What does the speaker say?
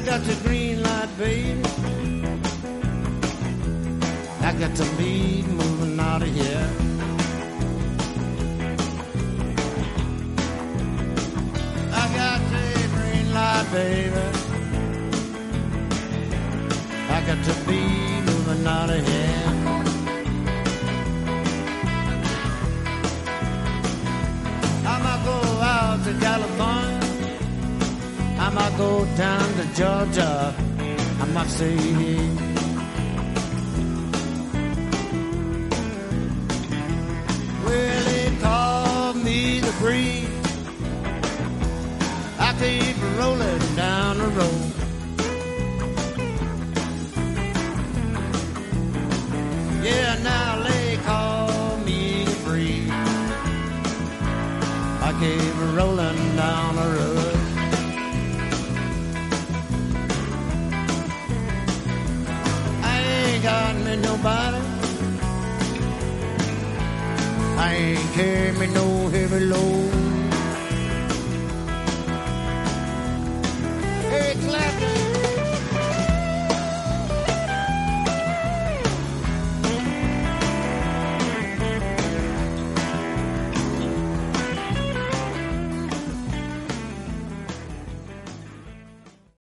I got the green light, baby. I got to be moving out of here. I got the green light, baby. I got to be moving out of here. I might go out to California. I might go down to Georgia. I might say, well, they call me the breeze. I keep rolling down the road. Yeah, now they call me the breeze. I keep rolling down the road. Got me nobody. I ain't carry me no heavy load. Hey, clap your